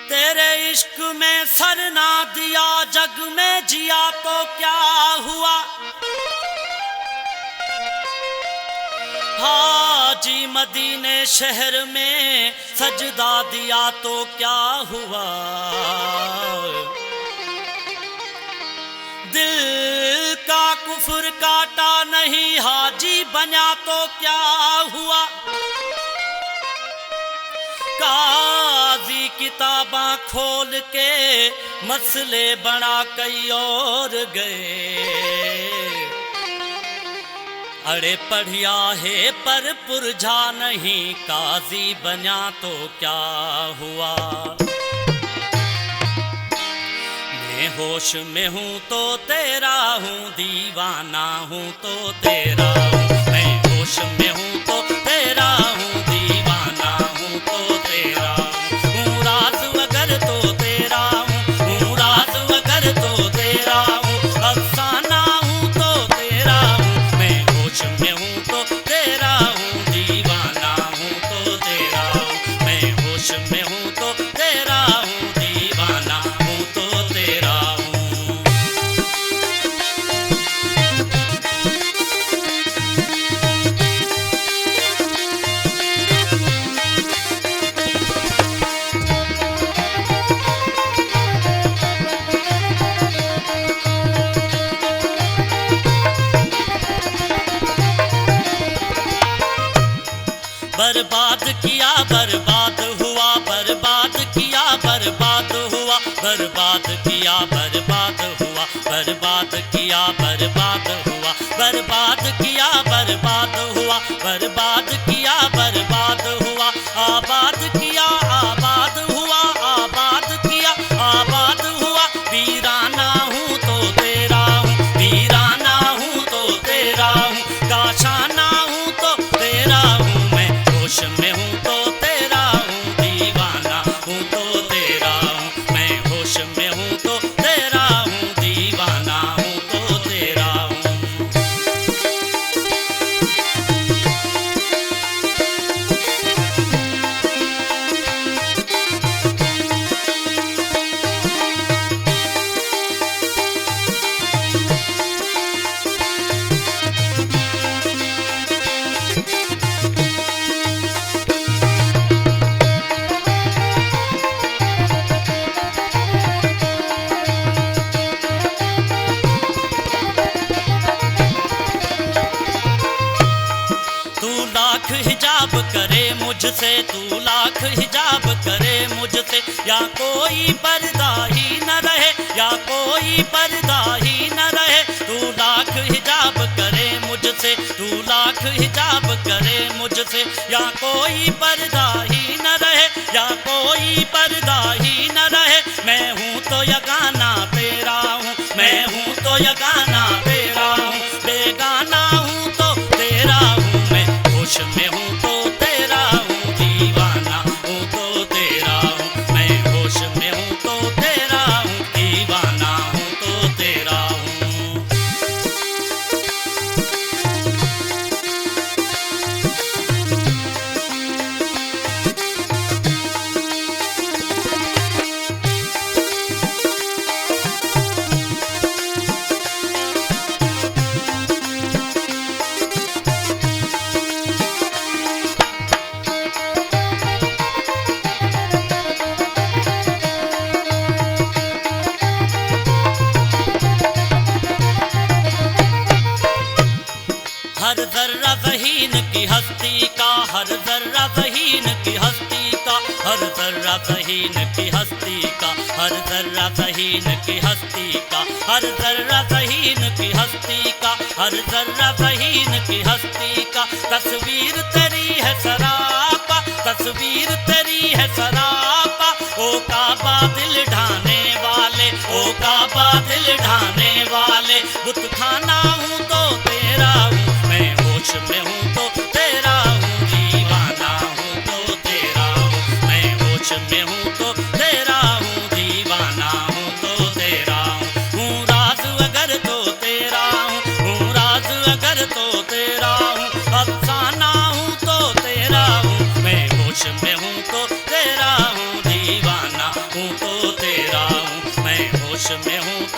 तेरे इश्क में सर ना दिया जग में जिया तो क्या हुआ। हाजी मदीने शहर में सजदा दिया तो क्या हुआ। दिल का कुफर काटा नहीं हाजी बना तो क्या हुआ। काजी किताबां खोल के मसले बना कई और गए। अरे पढ़िया है पर पुरझा नहीं काजी बना तो क्या हुआ। मैं होश में हूँ तो तेरा हूँ, दीवाना हूँ तो तेरा हूँ। मैं होश में हूँ तो तेरा हूँ, दीवाना हूँ तो तेरा हूँ। राज अगर तो तेरा हूँ, राज अगर तो तेरा हूँ। अफसाना हूँ तो तेरा हूँ। मैं होश में हूँ तो तेरा हूँ, दीवाना हूँ तो तेरा हूँ। मैं होश में हूँ तो तेरा हूँ, दीवाना हूँ तो तेरा हूँ। बर्बाद किया बर्बाद हुआ, बर्बाद किया बर्बाद हुआ, बर्बाद किया बर्बाद हुआ, बर्बाद किया बर्बाद हुआ, बर्बाद किया बर्बाद हुआ, बर्बाद किया बर्बाद हुआ। आबाद किया आबाद हुआ, आबाद किया आबाद हुआ। वीराना हूँ तो तेरा हूँ, वीराना हूँ तो तेरा हूँ। काशाना हूँ तो तेरा हूँ। मैं होश में हूँ तो तेरा हूँ, दीवाना हूँ तो तेरा हूँ। मैं होश में हूँ तो तेरा हूँ, दीवाना हूँ तो तेरा हूँ। तू लाख हिजाब करे मुझसे, तू लाख हिजाब करे मुझसे। या कोई पर्दा ही न रहे, या कोई पर्दा ही न रहे। तू लाख हिजाब करे मुझसे, तू लाख हिजाब करे मुझसे। या कोई पर्दा ही न रहे, या कोई पर्दा ही न रहे। मैं हूँ तो यगाना तेरा हूँ, मैं हूँ तो यगाना तेरा हूँ। बेगाना हूँ तो तेरा हूँ। मैं होश में हूँ तो तेरा हूँ, दीवाना हूँ तो तेरा हूँ। मैं होश में हूँ तो तेरा हूँ, दीवाना हूँ तो तेरा हूँ। हर जर्रा ज़हीन की हस्ती का, हर जर्रा ज़हीन की हस्ती का, हर जर्रा ज़हीन की हस्ती का, हर जर्रा ज़हीन की हस्ती का, हर जर्रा ज़हीन की हस्ती का, हर जर्रा ज़हीन की हस्ती का। तस्वीर तेरी है सरापा, तस्वीर तेरी है सरापा। ओ काबा दिल में हूँ